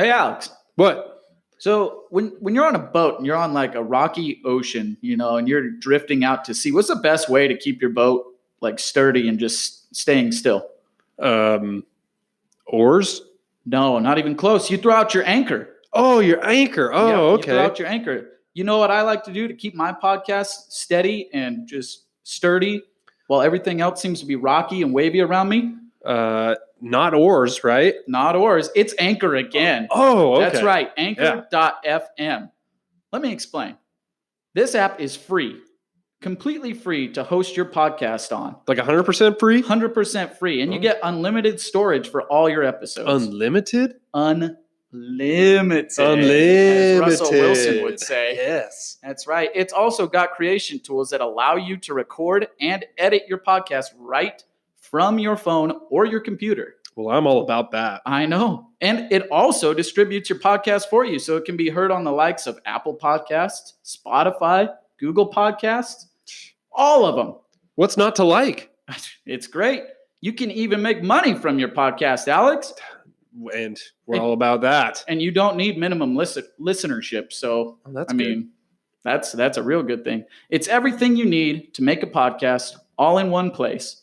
Hey, Alex. What? So when you're on a boat and you're on like a rocky ocean, and you're drifting out to sea, what's the best way to keep your boat like sturdy and just staying still? Oars? No, not even close. You throw out your anchor. Oh, your anchor. Oh, Yep, okay. You throw out your anchor. You know what I like to do to keep my podcast steady and just sturdy while everything else seems to be rocky and wavy around me? Not oars, right? Not oars. It's Anchor again. Oh, okay. That's right. Anchor.fm. Let me explain. This app is free, completely free to host your podcast on. Like 100% free? 100% free. And you get unlimited storage for all your episodes. Unlimited? Unlimited. Unlimited. As Russell Wilson would say. Yes. That's right. It's also got creation tools that allow you to record and edit your podcast right from your phone or your computer. Well, I'm all about that. I know. And it also distributes your podcast for you, so it can be heard on the likes of Apple Podcasts, Spotify, Google Podcasts, all of them. What's not to like? It's great. You can even make money from your podcast, Alex. And we're all about that. And you don't need minimum listenership. So, that's that's a real good thing. It's everything you need to make a podcast all in one place.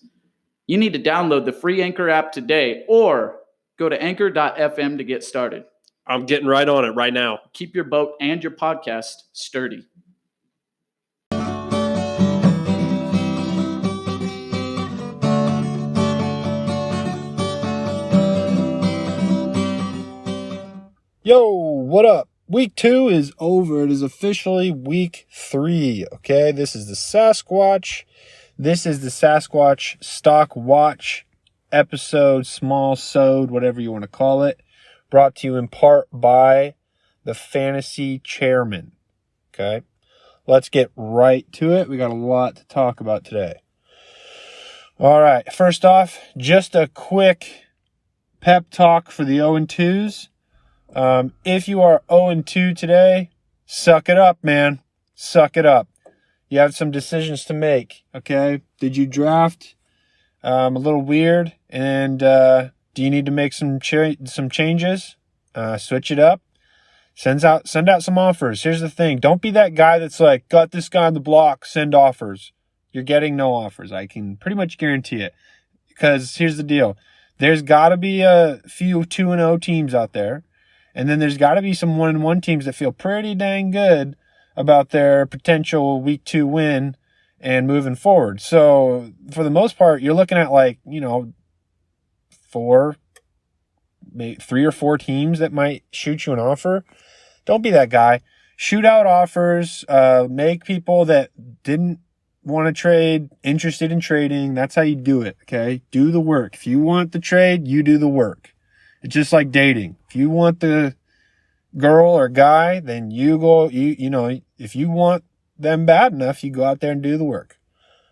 You need to download the free Anchor app today or go to anchor.fm to get started. I'm getting right on it right now. Keep your boat and your podcast sturdy. Yo, what up? Week 2 is over. It is officially week 3. Okay, this is the Sasquatch. This is the Sasquatch Stock Watch episode, small sode, whatever you want to call it, brought to you in part by the Fantasy Chairman. Okay, let's get right to it. We got a lot to talk about today. All right, first off, just a quick pep talk for the 0-2s. If you are 0-2 today, suck it up, man. Suck it up. You have some decisions to make, okay? Did you draft a little weird, and do you need to make some changes? Switch it up. Send out some offers. Here's the thing. Don't be that guy that's like, got this guy on the block, send offers. You're getting no offers. I can pretty much guarantee it. Because here's the deal. There's got to be a few 2-0 teams out there, and then there's got to be some 1-1 teams that feel pretty dang good about their potential week 2 win and moving forward. So for the most part, you're looking at like, 4, maybe 3 or 4 teams that might shoot you an offer. Don't be that guy. Shoot out offers, make people that didn't want to trade interested in trading. That's how you do it. Okay. Do the work. If you want the trade, you do the work. It's just like dating. If you want the girl or guy, then you go, if you want them bad enough, you go out there and do the work.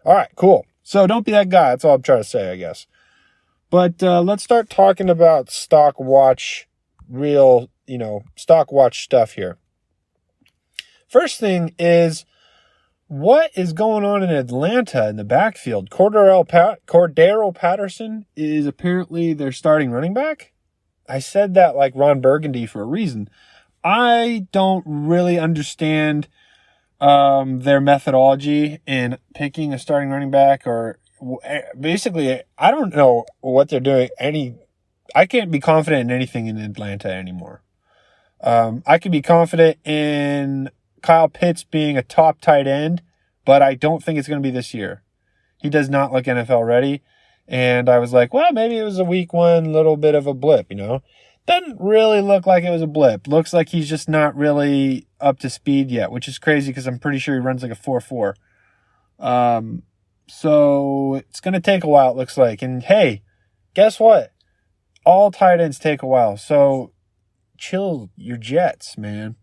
All right, cool. So don't be that guy. That's all I'm trying to say, I guess. But let's start talking about stock watch, stock watch stuff here. First thing is, what is going on in Atlanta in the backfield? Cordero Patterson is apparently their starting running back. I said that like Ron Burgundy for a reason. I don't really understand their methodology in picking a starting running back, or basically, I don't know what they're doing. I can't be confident in anything in Atlanta anymore. I can be confident in Kyle Pitts being a top tight end, but I don't think it's going to be this year. He does not look NFL ready. And I was like, well, maybe it was a week 1 little bit of a blip, Doesn't really look like it was a blip. Looks like he's just not really up to speed yet, which is crazy because I'm pretty sure he runs like a 4.4. So it's going to take a while, it looks like. And hey, guess what? All tight ends take a while. So chill your jets, man.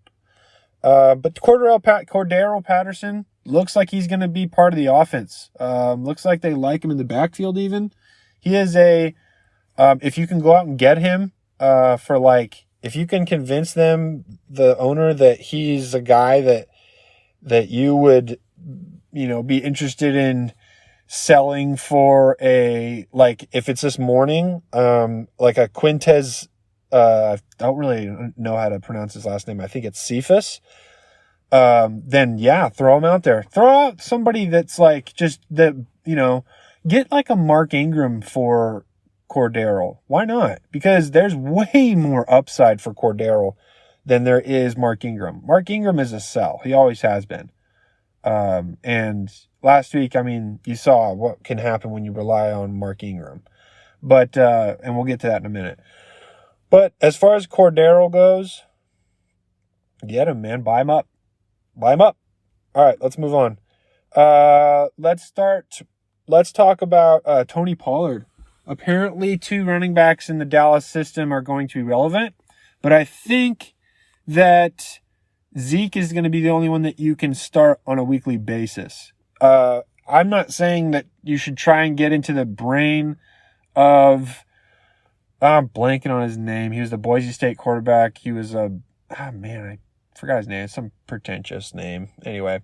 But Cordero Patterson looks like he's going to be part of the offense. Looks like they like him in the backfield even. He is if you can go out and get him, if you can convince the owner that he's a guy that you would, be interested in selling for if it's this morning, like a Quintez I don't really know how to pronounce his last name. I think it's Cephas. Then yeah, throw him out there. Throw out somebody that's like just that, get like a Mark Ingram for Cordero. Why not? Because there's way more upside for Cordero than there is Mark Ingram. Mark Ingram is a sell. He always has been. And last week, you saw what can happen when you rely on Mark Ingram. But, and we'll get to that in a minute. But as far as Cordero goes, get him, man. Buy him up. Buy him up. All right, let's move on. Let's talk about Tony Pollard. Apparently, 2 running backs in the Dallas system are going to be relevant. But I think that Zeke is going to be the only one that you can start on a weekly basis. I'm not saying that you should try and get into the brain of... I'm blanking on his name. He was the Boise State quarterback. He was I forgot his name. It's some pretentious name. Anyway,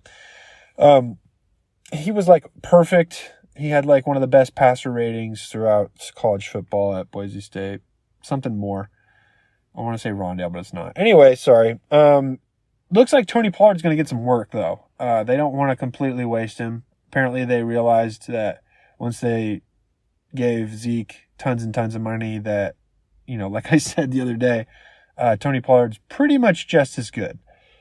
he was like perfect. He had like one of the best passer ratings throughout college football at Boise State. Something more. I want to say Rondale, but it's not. Anyway, sorry. Looks like Tony Pollard's going to get some work, though. They don't want to completely waste him. Apparently, they realized that once they gave Zeke tons and tons of money that, like I said the other day, Tony Pollard's pretty much just as good.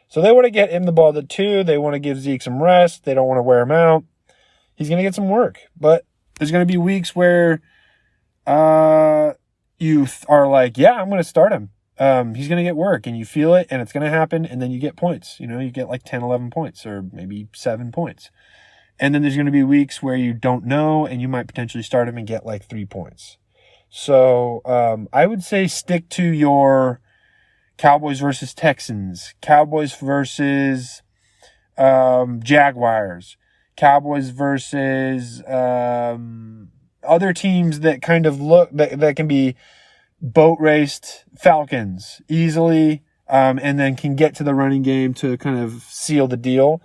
So they want to get him the ball at 2. They want to give Zeke some rest. They don't want to wear him out. He's going to get some work. But there's going to be weeks where you are like, yeah, I'm going to start him. He's going to get work, and you feel it, and it's going to happen, and then you get points. You get like 10, 11 points, or maybe 7 points. And then there's going to be weeks where you don't know, and you might potentially start him and get like 3 points. So I would say stick to your Cowboys versus Texans, Cowboys versus Jaguars, Cowboys versus other teams that kind of look that can be boat raced, Falcons easily, and then can get to the running game to kind of seal the deal.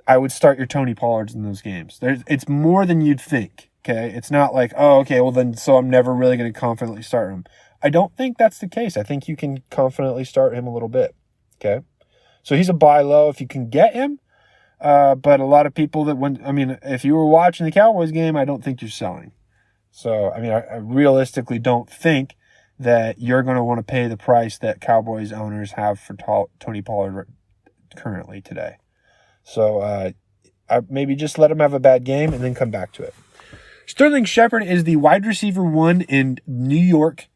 I would start your Tony Pollards in those games. It's more than you'd think. Okay, it's not like, oh, okay, well then, so I'm never really going to confidently start him. I don't think that's the case. I think you can confidently start him a little bit. Okay, so he's a buy low if you can get him. But a lot of people if you were watching the Cowboys game, I don't think you're selling. So, I realistically don't think that you're going to want to pay the price that Cowboys owners have for Tony Pollard currently today. So, I maybe just let him have a bad game and then come back to it. Sterling Shepard is the wide receiver 1 in New York.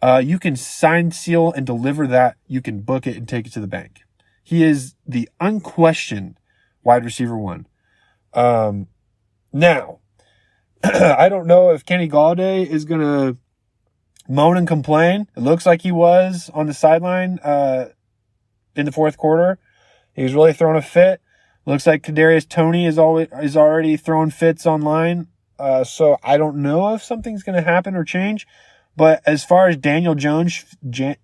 You can sign, seal, and deliver that. You can book it and take it to the bank. He is the unquestioned wide receiver 1. Now, I don't know if Kenny Galladay is going to moan and complain. It looks like he was on the sideline in the fourth quarter. He was really throwing a fit. Looks like Kadarius Toney is already throwing fits online. So I don't know if something's going to happen or change. But as far as Daniel Jones, as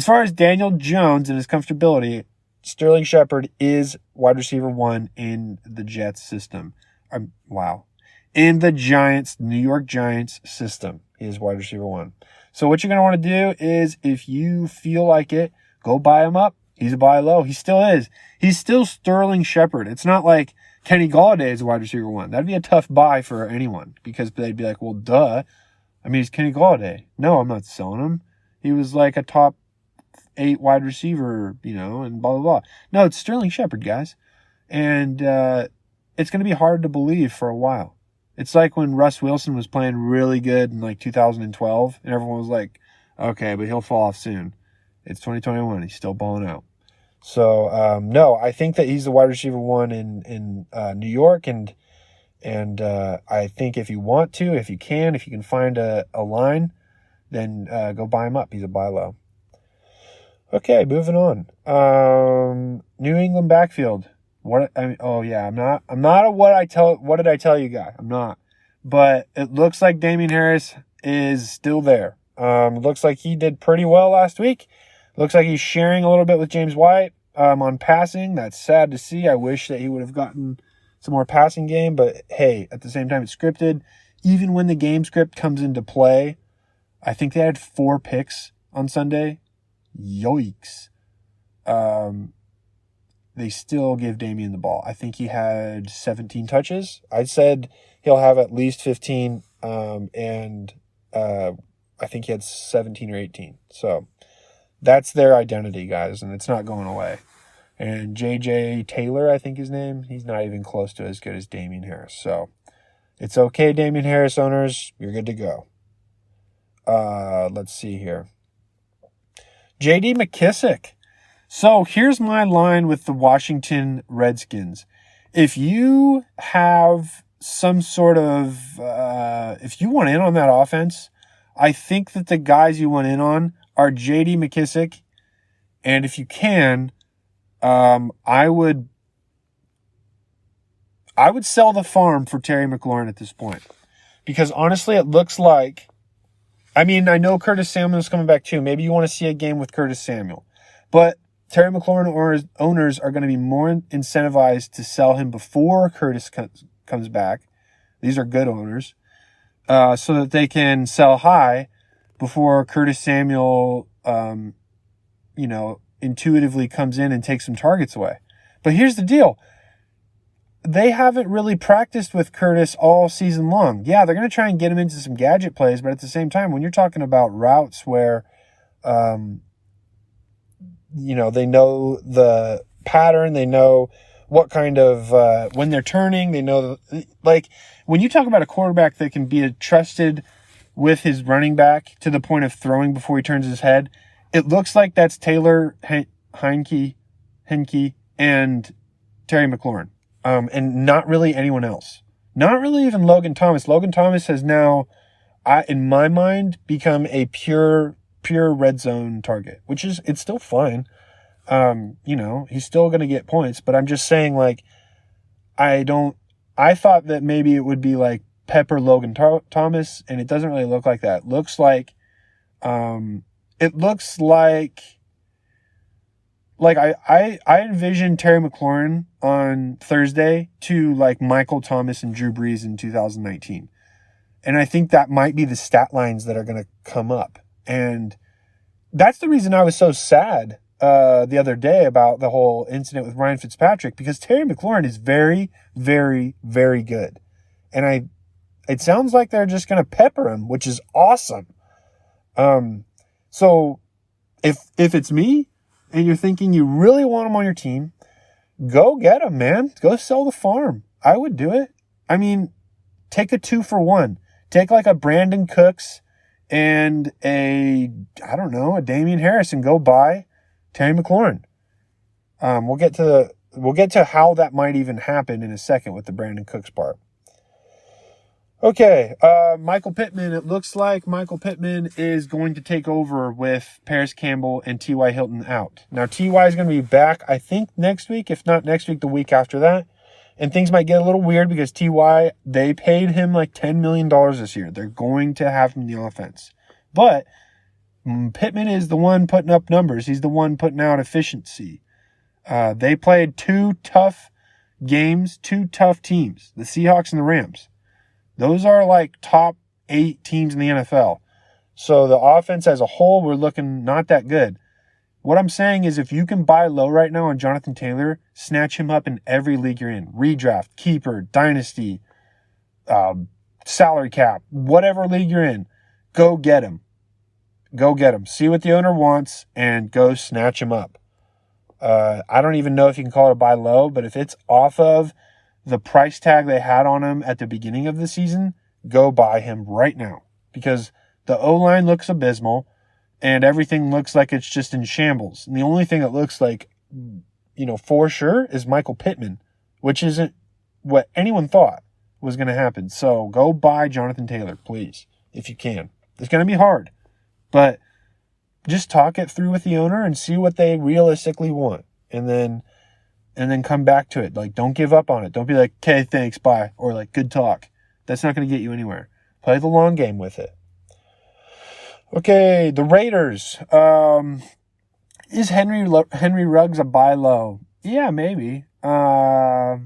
far as Daniel Jones and his comfortability, Sterling Shepard is wide receiver 1 in the Jets system. In the New York Giants system, he is wide receiver 1. So what you're going to want to do is, if you feel like it, go buy him up. He's a buy low. He still is. He's still Sterling Shepard. It's not like Kenny Galladay is a wide receiver 1. That'd be a tough buy for anyone, because they'd be like, well, duh. He's Kenny Galladay. No, I'm not selling him. He was like a top 8 wide receiver, and blah, blah, blah. No, it's Sterling Shepard, guys. And it's going to be hard to believe for a while. It's like when Russ Wilson was playing really good in like 2012, and everyone was like, okay, but he'll fall off soon. It's 2021. He's still balling out. So, no, I think that he's the wide receiver 1 in New York, and I think if you want to, if you can find a line, then go buy him up. He's a buy low. Okay, moving on. New England Backfield. What did I tell you guy? I'm not. But it looks like Damian Harris is still there. Looks like he did pretty well last week. Looks like he's sharing a little bit with James White on passing. That's sad to see. I wish that he would have gotten some more passing game. But, hey, at the same time, it's scripted. Even when the game script comes into play, I think they had 4 picks on Sunday. Yikes. They still give Damian the ball. I think he had 17 touches. I said he'll have at least 15, and I think he had 17 or 18. So that's their identity, guys, and it's not going away. And J.J. Taylor, I think his name, he's not even close to as good as Damian Harris. So it's okay, Damian Harris owners. You're good to go. Let's see here. J.D. McKissick. So here's my line with the Washington Redskins. If you have some sort of, if you want in on that offense, I think that the guys you want in on are J.D. McKissick. And if you can, I would sell the farm for Terry McLaurin at this point. Because honestly, it looks like, I mean, I know Curtis Samuel's coming back too. Maybe you want to see a game with Curtis Samuel. But Terry McLaurin owners are going to be more incentivized to sell him before Curtis comes back. These are good owners. So that they can sell high before Curtis Samuel, intuitively comes in and takes some targets away. But here's the deal. They haven't really practiced with Curtis all season long. Yeah, they're going to try and get him into some gadget plays, but at the same time, when you're talking about routes where, they know the pattern, they know what kind of, when they're turning, they know, when you talk about a quarterback that can be trusted with his running back to the point of throwing before he turns his head, it looks like that's Taylor Heineke, and Terry McLaurin. And not really anyone else. Not really even Logan Thomas. Logan Thomas has now, in my mind, become a pure red zone target, which is, it's still fine. He's still going to get points, but I'm just saying, I thought that maybe it would be like Pepper Logan Thomas, and it doesn't really look like that. It looks like I envision Terry McLaurin on Thursday to like Michael Thomas and Drew Brees in 2019. And I think that might be the stat lines that are going to come up. And that's the reason I was so sad the other day about the whole incident with Ryan Fitzpatrick, because Terry McLaurin is very, very, very good. And it sounds like they're just going to pepper him, which is awesome. So if it's me, and you're thinking you really want him on your team, go get him, man. Go sell the farm. I would do it. I mean, take a 2-for-1. Take like a Brandon Cooks and a Damian Harris and go buy Terry McLaurin. We'll get to how that might even happen in a second with the Brandon Cooks part. Okay, Michael Pittman. It looks like Michael Pittman is going to take over with Paris Campbell and T.Y. Hilton out. Now, T.Y. is going to be back, I think, next week. If not next week, the week after that. And things might get a little weird because T.Y., they paid him like $10 million this year. They're going to have him in the offense. But Pittman is the one putting up numbers. He's the one putting out efficiency. They played 2 tough games, 2 tough teams, the Seahawks and the Rams. Those are like top 8 teams in the NFL. So the offense as a whole, we're looking not that good. What I'm saying is if you can buy low right now on Jonathan Taylor, snatch him up in every league you're in. Redraft, keeper, dynasty, salary cap, whatever league you're in. Go get him. Go get him. See what the owner wants and go snatch him up. I don't even know if you can call it a buy low, but if it's off of the price tag they had on him at the beginning of the season, go buy him right now. Because the O-line looks abysmal and everything looks like it's just in shambles. And the only thing that looks like, for sure is Michael Pittman, which isn't what anyone thought was going to happen. So go buy Jonathan Taylor, please, if you can. It's going to be hard, but just talk it through with the owner and see what they realistically want. And then come back to it. Like, don't give up on it. Don't be like, okay, thanks, bye. Or like, good talk. That's not going to get you anywhere. Play the long game with it. Okay, the Raiders. Is Henry Ruggs a buy low? Yeah, maybe. I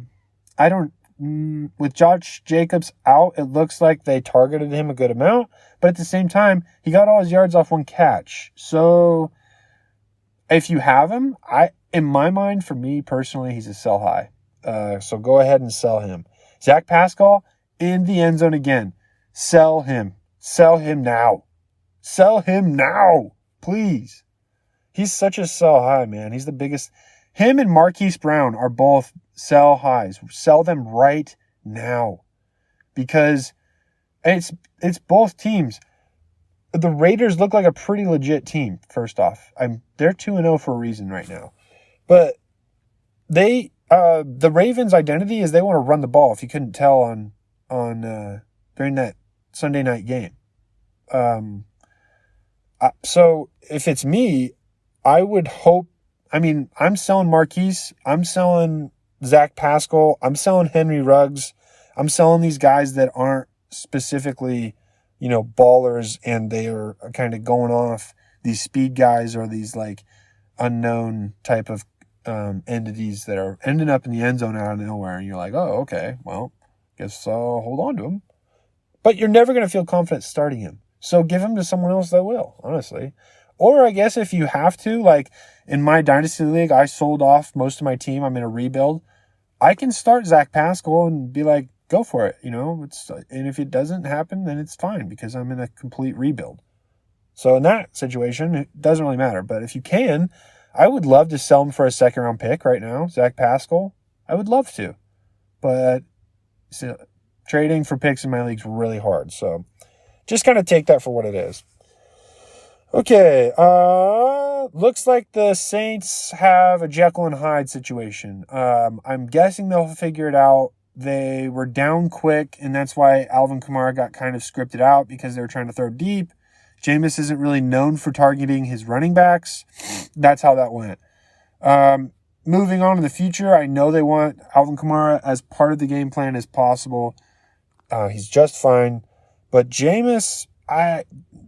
don't with Josh Jacobs out, it looks like they targeted him a good amount. But at the same time, he got all his yards off one catch. So if you have him, in my mind, for me personally, he's a sell high. So go ahead and sell him. Zach Pascal in the end zone again. Sell him. Sell him now. Sell him now, please. He's such a sell high, man. He's the biggest. Him and Marquise Brown are both sell highs. Sell them right now. Because it's both teams. The Raiders look like a pretty legit team, first off. They're 2-0 for a reason right now. But the Ravens' identity is they want to run the ball, if you couldn't tell on during that Sunday night game. So if it's me, I would hope. I'm selling Marquise. I'm selling Zach Pascal. I'm selling Henry Ruggs. I'm selling these guys that aren't specifically, ballers, and they are kind of going off these speed guys or these like unknown type of entities that are ending up in the end zone out of nowhere. And you're like, oh, okay, well, guess I'll hold on to him. But you're never going to feel confident starting him. So give him to someone else that will, honestly. Or I guess if you have to, like in my Dynasty League, I sold off most of my team. I'm in a rebuild. I can start Zach Pascal and be like, go for it. And if it doesn't happen, then it's fine because I'm in a complete rebuild. So in that situation, it doesn't really matter. But if you can, I would love to sell him for a second-round pick right now, Zach Pascal. I would love to. But trading for picks in my league is really hard. So just kind of take that for what it is. Okay, looks like the Saints have a Jekyll and Hyde situation. I'm guessing they'll figure it out. They were down quick, and that's why Alvin Kamara got kind of scripted out because they were trying to throw deep. Jameis isn't really known for targeting his running backs. That's how that went. Moving on in the future, I know they want Alvin Kamara as part of the game plan as possible. He's just fine. But Jameis,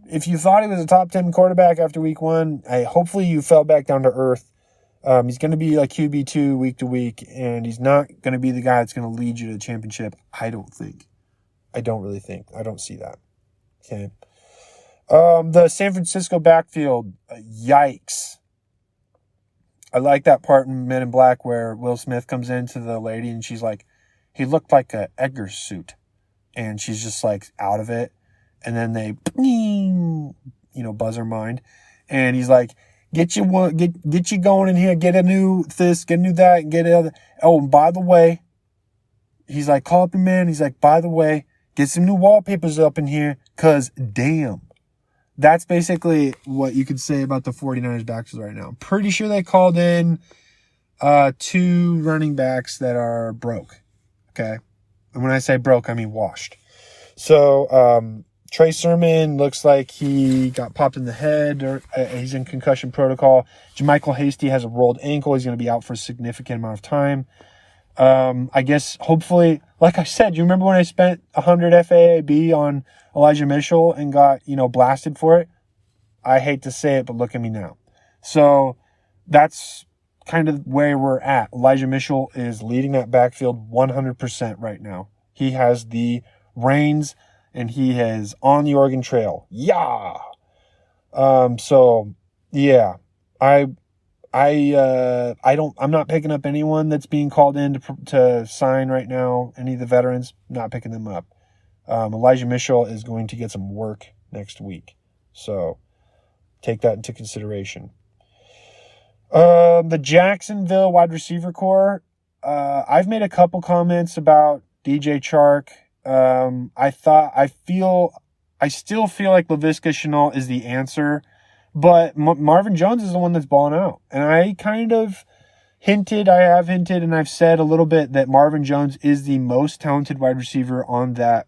if you thought he was a top 10 quarterback after week 1, hopefully you fell back down to earth. He's going to be like QB2 week to week, and he's not going to be the guy that's going to lead you to the championship. I don't really think. I don't see that. Okay. The San Francisco backfield, yikes. I like that part in Men in Black where Will Smith comes into the lady and she's like, he looked like a Edgar suit. And she's just like out of it. And then they, buzz her mind. And he's like, get you going in here, get a new this, get a new that, and get other. Oh, and by the way, he's like, call up your man. He's like, by the way, get some new wallpapers up in here, because damn. That's basically what you could say about the 49ers backfield right now. I'm pretty sure they called in 2 running backs that are broke. Okay? And when I say broke, I mean washed. So, Trey Sermon looks like he got popped in the head, or he's in concussion protocol. JaMychal Hasty has a rolled ankle. He's going to be out for a significant amount of time. I guess, hopefully, like I said, you remember when I spent 100 FAAB on Elijah Mitchell and got, blasted for it? I hate to say it, but look at me now. So that's kind of where we're at. Elijah Mitchell is leading that backfield 100% right now. He has the reins, and he is on the Oregon Trail. Yeah. So yeah, I'm not picking up anyone that's being called in to sign right now. Any of the veterans, not picking them up. Elijah Mitchell is going to get some work next week. So take that into consideration. The Jacksonville wide receiver core. I've made a couple comments about DJ Chark. I still feel like Laviska Shenault is the answer, but Marvin Jones is the one that's balling out. And I have hinted and I've said a little bit that Marvin Jones is the most talented wide receiver on that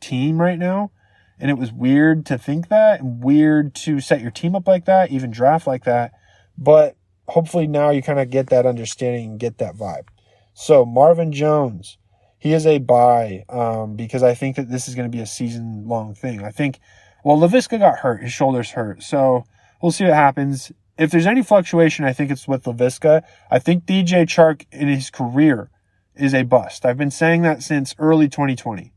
team right now. And it was weird to think that, and weird to set your team up like that, even draft like that. But hopefully now you kind of get that understanding and get that vibe. So Marvin Jones, he is a buy, because I think that this is going to be a season-long thing. I think, Laviska got hurt. His shoulder's hurt. So we'll see what happens. If there's any fluctuation, I think it's with Laviska. I think DJ Chark in his career is a bust. I've been saying that since early 2020.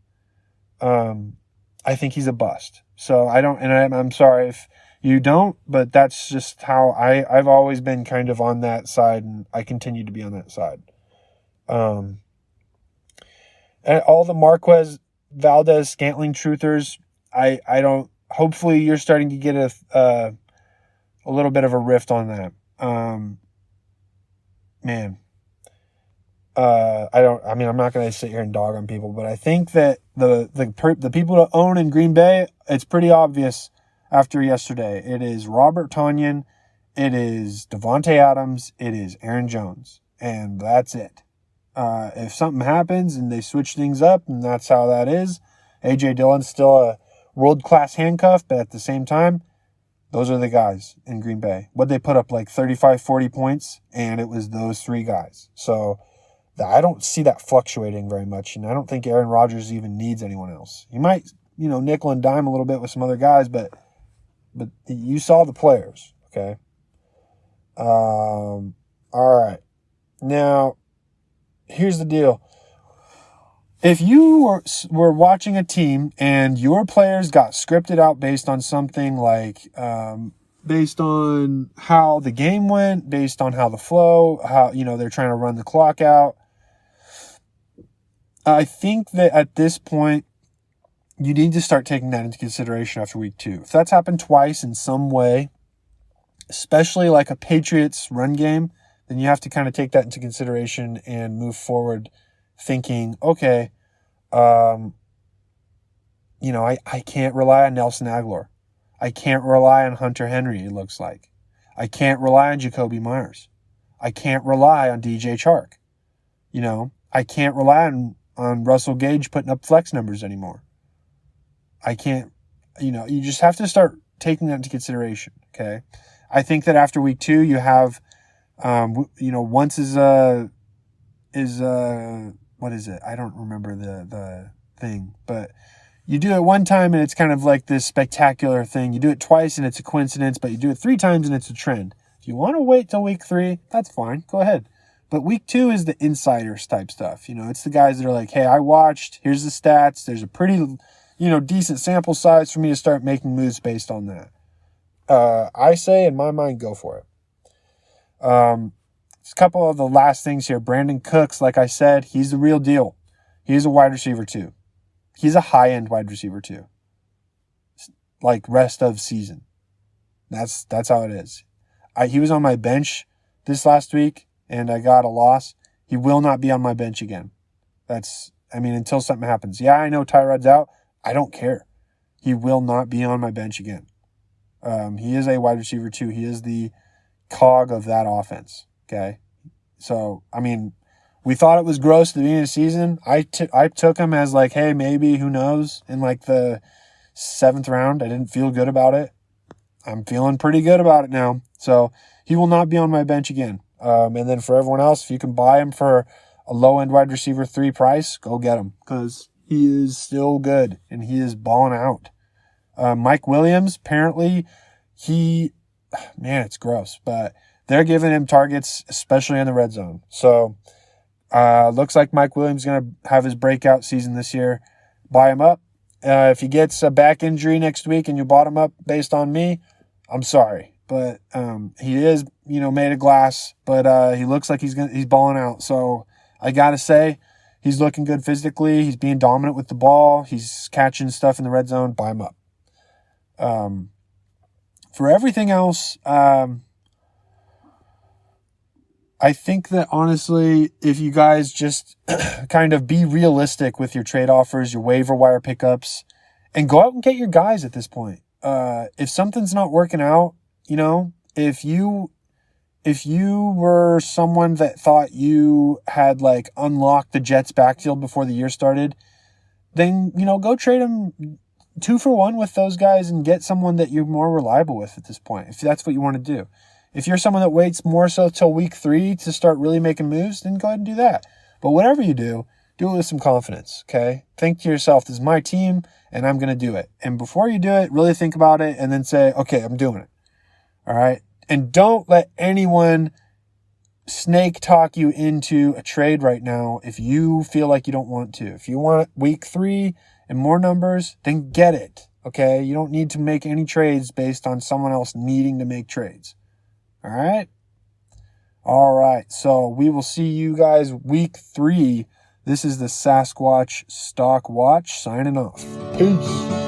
I think he's a bust. So I'm sorry if you don't, but that's just how I've always been kind of on that side, and I continue to be on that side. And all the Marquez, Valdez, Scantling truthers, I don't. Hopefully, you're starting to get a little bit of a rift on that. Man, I'm not going to sit here and dog on people, but I think that the people to own in Green Bay, it's pretty obvious after yesterday. It is Robert Tonyan, it is Devontae Adams, it is Aaron Jones, and that's it. If something happens and they switch things up, and that's how that is, A.J. Dillon's still a world-class handcuff, but at the same time, those are the guys in Green Bay. What'd they put up, like 35, 40 points? And it was those three guys. So I don't see that fluctuating very much, and I don't think Aaron Rodgers even needs anyone else. He might, nickel and dime a little bit with some other guys, but you saw the players, okay? All right. Now, here's the deal. If you were watching a team and your players got scripted out based on something like, based on how the game went, based on how the flow, how, they're trying to run the clock out, I think that at this point, you need to start taking that into consideration after week 2. If that's happened twice in some way, especially like a Patriots run game, then you have to kind of take that into consideration and move forward thinking, okay, I can't rely on Nelson Aguilar. I can't rely on Hunter Henry, it looks like. I can't rely on Jacoby Myers. I can't rely on DJ Chark. I can't rely on Russell Gage putting up flex numbers anymore. I can't, you just have to start taking that into consideration, okay? I think that after week 2, you have, once is what is it? I don't remember the thing, but you do it one time and it's kind of like this spectacular thing. You do it twice and it's a coincidence, but you do it 3 times and it's a trend. If you want to wait till week 3, that's fine. Go ahead. But week 2 is the insiders type stuff. It's the guys that are like, hey, I watched, here's the stats. There's a pretty, decent sample size for me to start making moves based on that. I say, in my mind, go for it. A couple of the last things here. Brandon Cooks, like I said, he's the real deal. He's a wide receiver too. He's a high-end wide receiver too. Like rest of season. That's how it is. He was on my bench this last week, and I got a loss. He will not be on my bench again. Until something happens. Yeah, I know Tyrod's out. I don't care. He will not be on my bench again. He is a wide receiver too. He is the cog of that offense. Okay. So, we thought it was gross at the beginning of the season. I took him as like, hey, maybe, who knows, in like the 7th round. I didn't feel good about it. I'm feeling pretty good about it now. So he will not be on my bench again. And then for everyone else, if you can buy him for a low-end wide receiver 3 price, go get him because he is still good and he is balling out. Mike Williams, apparently, it's gross, but they're giving him targets, especially in the red zone. So looks like Mike Williams is going to have his breakout season this year. Buy him up. If he gets a back injury next week and you bought him up based on me, I'm sorry. But he is, made of glass, but he looks like he's balling out. So I got to say, he's looking good physically. He's being dominant with the ball. He's catching stuff in the red zone. Buy him up. For everything else, I think that honestly, if you guys just kind of be realistic with your trade offers, your waiver wire pickups, and go out and get your guys at this point. If something's not working out, if you were someone that thought you had like unlocked the Jets backfield before the year started, then, go trade them 2 for 1 with those guys and get someone that you're more reliable with at this point, if that's what you want to do. If you're someone that waits more so till week 3 to start really making moves, then go ahead and do that. But whatever you do it with some confidence, okay? Think to yourself, this is my team, and I'm going to do it. And before you do it, really think about it and then say, okay, I'm doing it. All right? And don't let anyone snake talk you into a trade right now if you feel like you don't want to. If you want week 3 and more numbers, then get it. Okay? You don't need to make any trades based on someone else needing to make trades. All right? All right. So we will see you guys week 3. This is the Sasquatch Stock Watch signing off. Peace.